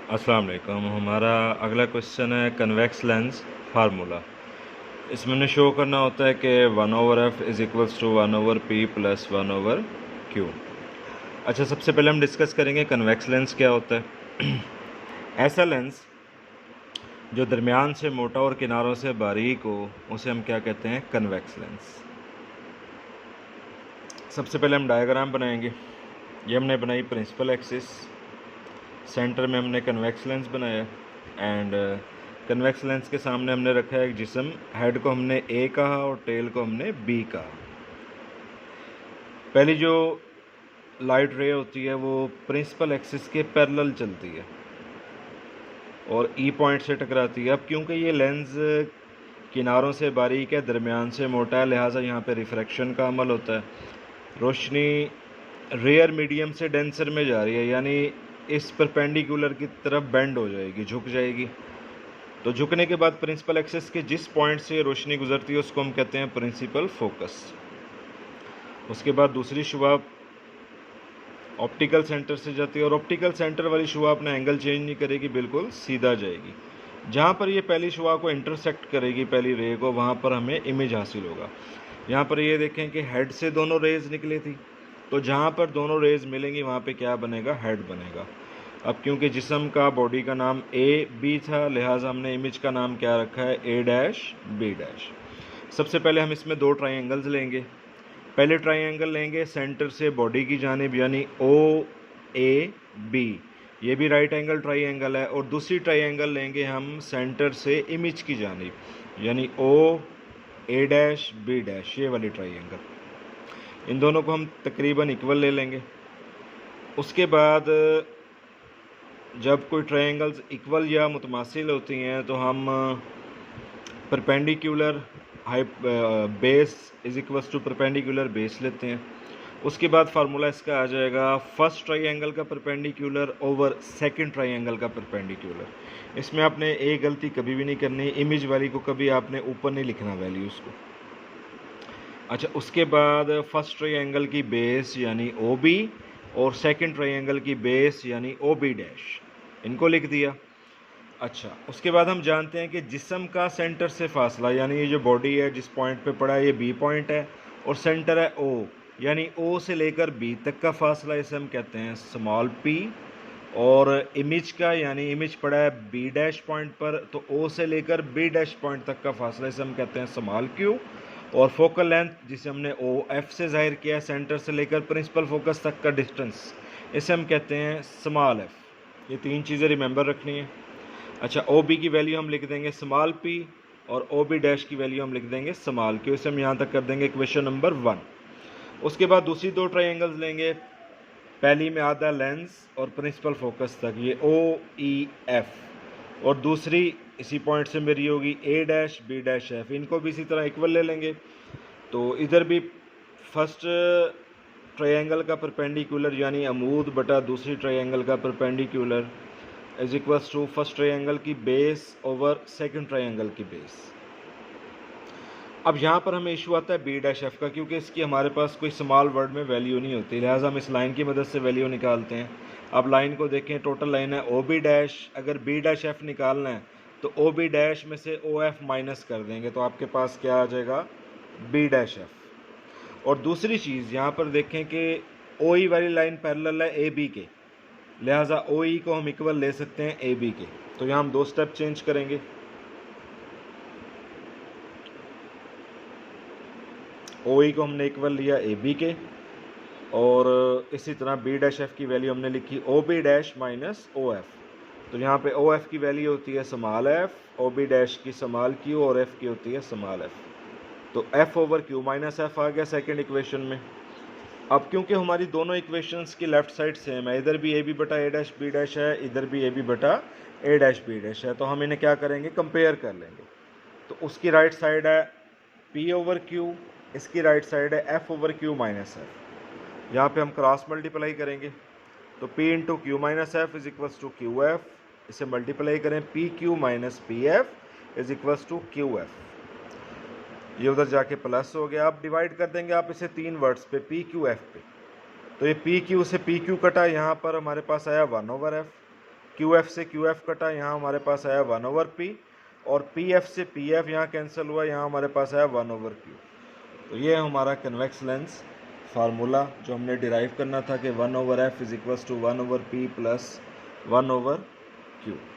अस्सलाम वालेकुम। हमारा अगला क्वेश्चन है कन्वेक्स लेंस फार्मूला। इसमें हमें शो करना होता है कि 1/f is equals to 1/p plus 1/q। अच्छा, सबसे पहले हम डिस्कस करेंगे कन्वेक्स लेंस क्या होता है। ऐसा लेंस जो दरमियान से मोटा और किनारों से बारीक हो उसे हम क्या कहते हैं? Convex lens. सबसे पहले हम डायग्राम बनाएंगे। ये हमने बनाई प्रिंसिपल एक्सिस, सेंटर में हमने कन्वेक्स लेंस बनाया एंड कन्वेक्स लेंस के सामने हमने रखा है एक जिस्म। हेड को हमने ए कहा और टेल को हमने बी कहा। पहली जो लाइट रे होती है वो प्रिंसिपल एक्सिस के पैरेलल चलती है और ई पॉइंट से टकराती है। अब क्योंकि ये लेंस किनारों से बारीक है, दरमियान से मोटा है, लिहाजा यहाँ पे रिफ्रैक्शन का अमल होता है। रोशनी रेयर मीडियम से डेंसर में जा रही है, यानी इस परपेंडिकुलर की तरफ बेंड हो जाएगी, झुक जाएगी। तो झुकने के बाद प्रिंसिपल एक्सिस के जिस पॉइंट से रोशनी गुजरती है उसको हम कहते हैं प्रिंसिपल फोकस। उसके बाद दूसरी शुआ ऑप्टिकल सेंटर से जाती है और ऑप्टिकल सेंटर वाली शुआ अपना एंगल चेंज नहीं करेगी, बिल्कुल सीधा जाएगी। जहाँ पर ये पहली शुआ को इंटरसेक्ट करेगी, पहली रे को, वहाँ पर हमें इमेज हासिल होगा। यहाँ पर ये देखें कि हेड से दोनों रेज निकली थी, तो जहाँ पर दोनों रेज मिलेंगी वहाँ पे क्या बनेगा? हेड बनेगा। अब क्योंकि जिस्म का बॉडी का नाम ए बी था, लिहाजा हमने इमेज का नाम क्या रखा है? ए डैश बी डैश। सबसे पहले हम इसमें दो ट्राइंगल्स लेंगे। पहले ट्राइंगल लेंगे सेंटर से बॉडी की जानिब, यानी ओ ए बी, ये भी राइट एंगल ट्राइंगल है। और दूसरी ट्राइंगल लेंगे हम सेंटर से इमेज की जानिब, यानी ओ ए डैश बी डैश, ये वाली ट्राइंगल। इन दोनों को हम तकरीबन इक्वल ले लेंगे। उसके बाद जब कोई ट्रायंगल्स इक्वल या मुतमासिल होती हैं तो हम perpendicular base is equals to perpendicular base लेते हैं। उसके बाद फार्मूला इसका आ जाएगा फर्स्ट ट्रायंगल का परपेंडिकुलर ओवर सेकंड ट्रायंगल का परपेंडिकुलर। इसमें आपने एक गलती कभी भी नहीं करनी, इमेज वाली को कभी आपने ऊपर नहीं लिखना वैल्यूज़ को। अच्छा, उसके बाद फर्स्ट ट्रायंगल की बेस यानी ओ बी और सेकंड ट्रायंगल की बेस यानी ओ बी डैश, इनको लिख दिया। अच्छा, उसके बाद हम जानते हैं कि जिस्म का सेंटर से फासला, यानी ये जो बॉडी है जिस पॉइंट पे पड़ा है ये बी पॉइंट है और सेंटर है ओ, यानी ओ से लेकर बी तक का फासला, इसे हम कहते हैं स्मॉल पी। और इमेज का, यानी इमेज पड़ा है बी डैश पॉइंट पर, तो ओ से लेकर बी डैश पॉइंट तक का फासला, इसे हम कहते हैं स्मॉल क्यू। और फोकल लेंथ जिसे हमने ओ एफ से जाहिर किया, सेंटर से लेकर प्रिंसिपल फोकस तक का डिस्टेंस, इसे हम कहते हैं स्मॉल एफ। ये तीन चीज़ें रिमेंबर रखनी है। अच्छा, ओ बी की वैल्यू हम लिख देंगे स्मॉल पी और ओ बी डैश की वैल्यू हम लिख देंगे स्मॉल क्यू। इसे हम यहाँ तक कर देंगे इक्वेशन नंबर 1। उसके बाद दूसरी दो ट्रायंगल्स लेंगे, पहली में आधा लेंस और प्रिंसिपल फोकस तक, ये ओ ई एफ, और दूसरी इसी पॉइंट से मेरी होगी ए डैश बी डैश एफ। इनको भी इसी तरह इक्वल ले लेंगे। तो इधर भी फर्स्ट ट्रायंगल का परपेंडिकुलर यानी अमूद बटा दूसरी ट्रायंगल का perpendicular is equals to first triangle की बेस ओवर सेकंड ट्रायंगल की बेस। अब यहाँ पर हमें इशू आता है बी डैश एफ का, क्योंकि इसकी हमारे पास कोई स्मॉल वर्ड में वैल्यू नहीं होती, लिहाजा हम इस लाइन की मदद से वैल्यू निकालते हैं। अब लाइन को देखें, टोटल लाइन है ओ बी डैश, अगर बी डैश एफ निकालना है तो ओ बी डैश में से ओ एफ माइनस कर देंगे, तो आपके पास क्या आ जाएगा? B dash F. और दूसरी चीज़ यहाँ पर देखें कि ओ ई वाली लाइन पैरेलल है ए बी के, लिहाजा ओ ई को हम इक्वल ले सकते हैं ए बी के। तो यहाँ हम दो स्टेप चेंज करेंगे। ओ ई को हमने इक्वल लिया ए बी के, और इसी तरह बी डैश एफ की वैल्यू हमने लिखी O B dash minus O F. तो यहाँ पे ओ एफ की वैल्यू होती है small F, O B dash की स्मॉल क्यू और एफ की होती है स्मॉल एफ। तो F over Q minus F आ गया सेकेंड इक्वेशन में। अब क्योंकि हमारी दोनों इक्वेशंस की लेफ्ट साइड सेम है, इधर भी ए बी बटा ए डैश बी डैश है, इधर भी ए बी बटा ए डैश बी डैश है, तो हम इन्हें क्या करेंगे? कंपेयर कर लेंगे। तो उसकी राइट साइड है पी ओवर क्यू, इसकी राइट साइड है F over Q minus F. यहाँ पे हम क्रॉस मल्टीप्लाई करेंगे, तो P into Q minus F is equals to Q F. इसे मल्टीप्लाई करें, P Q minus P F is equals to Q F. ये उधर जाके प्लस हो गया। अब डिवाइड कर देंगे आप इसे तीन वर्ड्स पे, पी क्यू एफ पे। तो ये पी क्यू से पी क्यू कटा, यहाँ पर हमारे पास आया 1/f। क्यू एफ से क्यू एफ कटा, यहाँ हमारे पास आया 1/p, और पी एफ से पी एफ यहाँ कैंसिल हुआ, यहाँ हमारे पास आया 1/q। तो ये हमारा कन्वेक्स लेंस फार्मूला जो हमने डिराइव करना था कि 1/f = 1/p + 1/q।